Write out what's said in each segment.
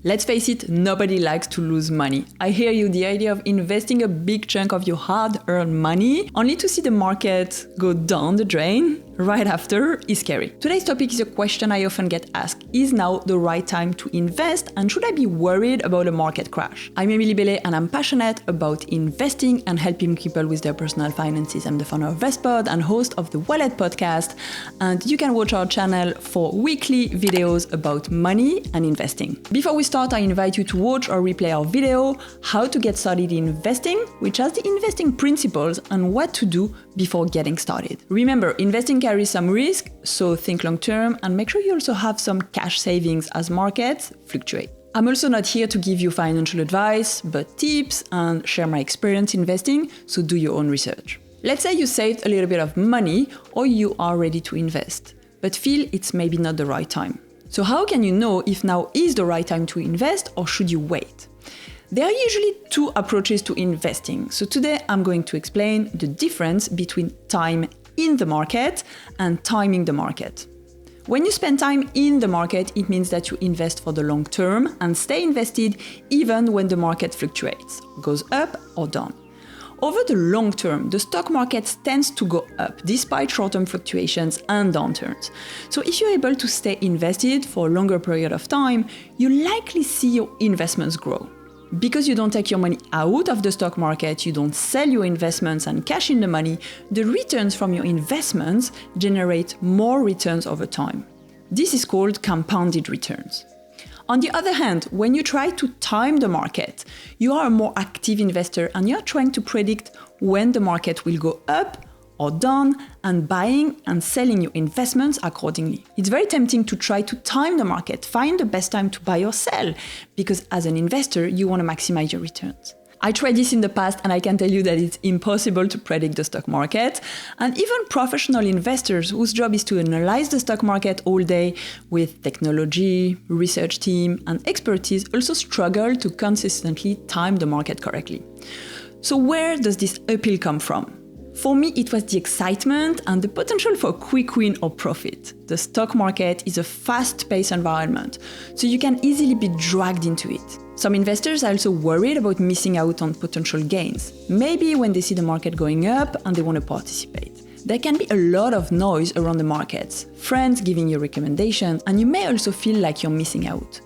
Let's face it, nobody likes to lose money. I hear you, the idea of investing a big chunk of your hard-earned money only to see the market go down the drain right after is scary. Today's topic is a question I often get asked. Is now the right time to invest, and should I be worried about a market crash? I'm Emilie Bellet and I'm passionate about investing and helping people with their personal finances. I'm the founder of Vestpod and host of the Wallet podcast, and you can watch our channel for weekly videos about money and investing. Before we start, I invite you to watch or replay our video, How to Get Started in Investing, which has the investing principles and what to do before getting started. Remember, investing carries some risk, so think long term and make sure you also have some cash savings as markets fluctuate. I'm also not here to give you financial advice, but tips and share my experience investing, so do your own research. Let's say you saved a little bit of money or you are ready to invest, but feel it's maybe not the right time. So how can you know if now is the right time to invest or should you wait? There are usually two approaches to investing. So today I'm going to explain the difference between time in the market and timing the market. When you spend time in the market, it means that you invest for the long term and stay invested even when the market fluctuates, goes up or down. Over the long term, the stock market tends to go up despite short-term fluctuations and downturns. So if you're able to stay invested for a longer period of time, you likely see your investments grow. Because you don't take your money out of the stock market, you don't sell your investments and cash in the money, the returns from your investments generate more returns over time. This is called compounded returns. On the other hand, when you try to time the market, you are a more active investor and you're trying to predict when the market will go up or down and buying and selling your investments accordingly. It's very tempting to try to time the market, find the best time to buy or sell, because as an investor, you want to maximize your returns. I tried this in the past and I can tell you that it's impossible to predict the stock market. And even professional investors whose job is to analyze the stock market all day with technology, research team, and expertise also struggle to consistently time the market correctly. So where does this appeal come from? For me, it was the excitement and the potential for a quick win or profit. The stock market is a fast-paced environment, so you can easily be dragged into it. Some investors are also worried about missing out on potential gains, maybe when they see the market going up and they want to participate. There can be a lot of noise around the markets, friends giving you recommendations, and you may also feel like you're missing out.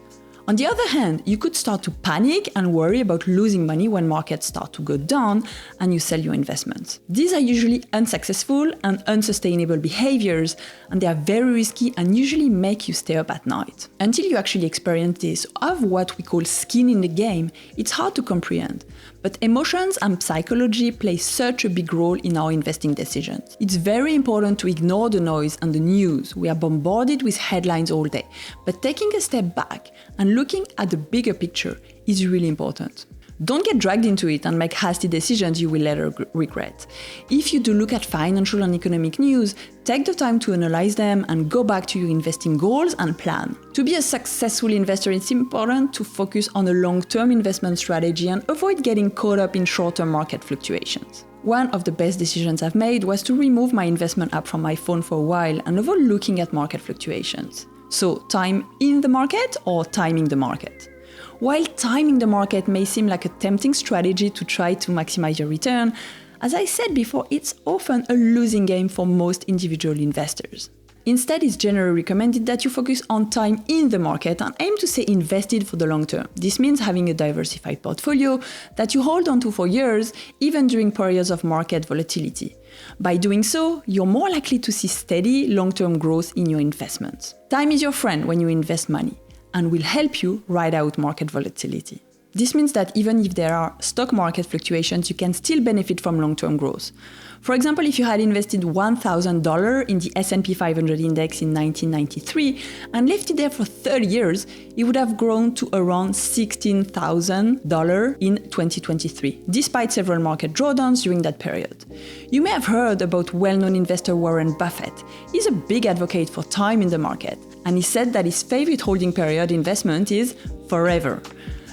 On the other hand, you could start to panic and worry about losing money when markets start to go down and you sell your investments. These are usually unsuccessful and unsustainable behaviors, and they are very risky and usually make you stay up at night. Until you actually experience this, or have what we call skin in the game, it's hard to comprehend. But emotions and psychology play such a big role in our investing decisions. It's very important to ignore the noise and the news. We are bombarded with headlines all day, but taking a step back and looking at the bigger picture is really important. Don't get dragged into it and make hasty decisions you will later regret. If you do look at financial and economic news, take the time to analyze them and go back to your investing goals and plan. To be a successful investor, it's important to focus on a long-term investment strategy and avoid getting caught up in short-term market fluctuations. One of the best decisions I've made was to remove my investment app from my phone for a while and avoid looking at market fluctuations. So, time in the market or timing the market? While timing the market may seem like a tempting strategy to try to maximize your return, as I said before, it's often a losing game for most individual investors. Instead, it's generally recommended that you focus on time in the market and aim to stay invested for the long term. This means having a diversified portfolio that you hold onto for years, even during periods of market volatility. By doing so, you're more likely to see steady, long-term growth in your investments. Time is your friend when you invest money and will help you ride out market volatility. This means that even if there are stock market fluctuations, you can still benefit from long-term growth. For example, if you had invested $1,000 in the S&P 500 index in 1993 and left it there for 30 years, it would have grown to around $16,000 in 2023, despite several market drawdowns during that period. You may have heard about well-known investor Warren Buffett. He's a big advocate for time in the market, and he said that his favorite holding period investment is forever.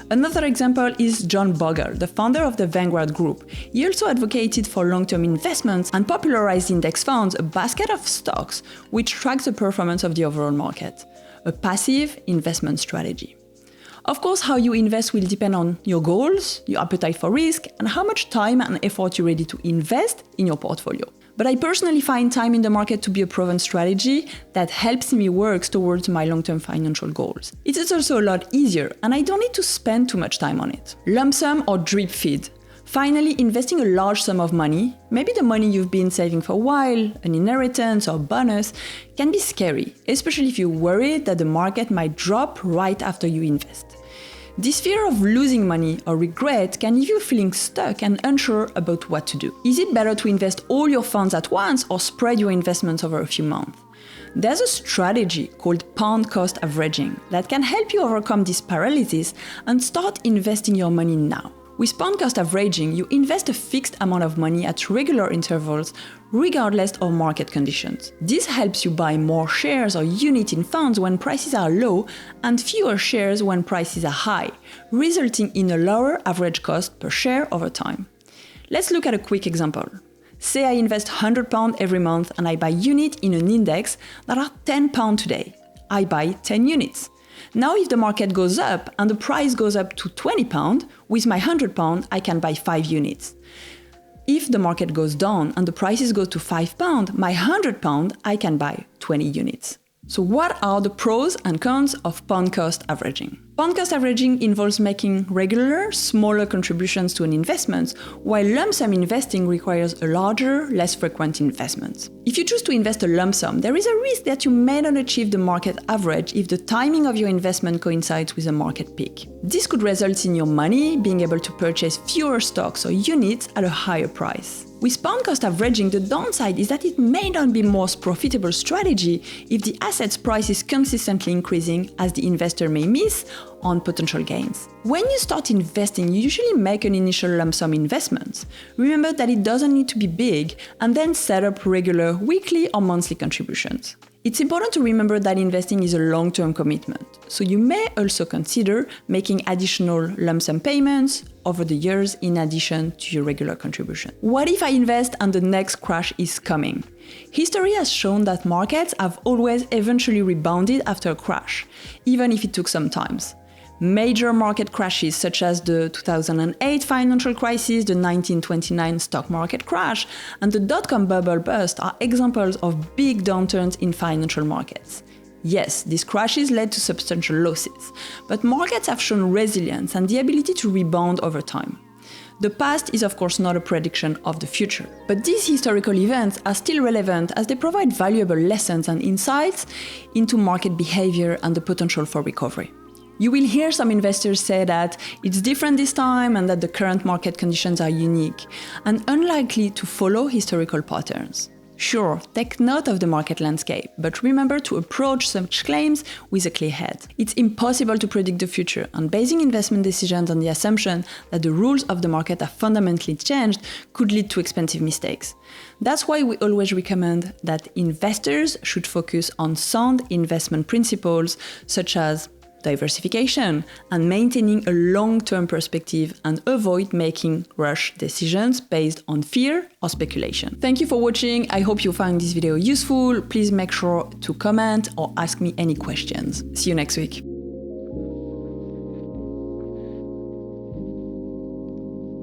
Another example is John Bogle, the founder of the Vanguard Group. He also advocated for long-term investments and popularized index funds, a basket of stocks which tracks the performance of the overall market, a passive investment strategy. Of course, how you invest will depend on your goals, your appetite for risk, and how much time and effort you're ready to invest in your portfolio. But I personally find time in the market to be a proven strategy that helps me work towards my long-term financial goals. It is also a lot easier, and I don't need to spend too much time on it. Lump sum or drip feed. Finally, investing a large sum of money, maybe the money you've been saving for a while, an inheritance or bonus, can be scary, especially if you're worried that the market might drop right after you invest. This fear of losing money or regret can leave you feeling stuck and unsure about what to do. Is it better to invest all your funds at once or spread your investments over a few months? There's a strategy called pound cost averaging that can help you overcome this paralysis and start investing your money now. With pound cost averaging, you invest a fixed amount of money at regular intervals, regardless of market conditions. This helps you buy more shares or units in funds when prices are low and fewer shares when prices are high, resulting in a lower average cost per share over time. Let's look at a quick example. Say I invest £100 every month and I buy units in an index that are £10 today. I buy 10 units. Now if the market goes up and the price goes up to £20, with my £100 I can buy 5 units. If the market goes down and the prices go to £5, my £100 I can buy 20 units. So what are the pros and cons of pound cost averaging? Pound cost averaging involves making regular, smaller contributions to an investment, while lump sum investing requires a larger, less frequent investment. If you choose to invest a lump sum, there is a risk that you may not achieve the market average if the timing of your investment coincides with a market peak. This could result in your money being able to purchase fewer stocks or units at a higher price. With pound cost averaging, the downside is that it may not be the most profitable strategy if the asset's price is consistently increasing, as the investor may miss on potential gains. When you start investing, you usually make an initial lump sum investment. Remember that it doesn't need to be big, and then set up regular weekly or monthly contributions. It's important to remember that investing is a long-term commitment, so you may also consider making additional lump sum payments over the years in addition to your regular contribution. What if I invest and the next crash is coming? History has shown that markets have always eventually rebounded after a crash, even if it took some time. Major market crashes such as the 2008 financial crisis, the 1929 stock market crash, and the dot-com bubble burst are examples of big downturns in financial markets. Yes, these crashes led to substantial losses, but markets have shown resilience and the ability to rebound over time. The past is of course not a prediction of the future, but these historical events are still relevant as they provide valuable lessons and insights into market behavior and the potential for recovery. You will hear some investors say that it's different this time and that the current market conditions are unique and unlikely to follow historical patterns. Sure, take note of the market landscape, but remember to approach such claims with a clear head. It's impossible to predict the future, and basing investment decisions on the assumption that the rules of the market are fundamentally changed could lead to expensive mistakes. That's why we always recommend that investors should focus on sound investment principles such as diversification and maintaining a long-term perspective and avoid making rush decisions based on fear or speculation. Thank you for watching. I hope you found this video useful. Please make sure to comment or ask me any questions. See you next week.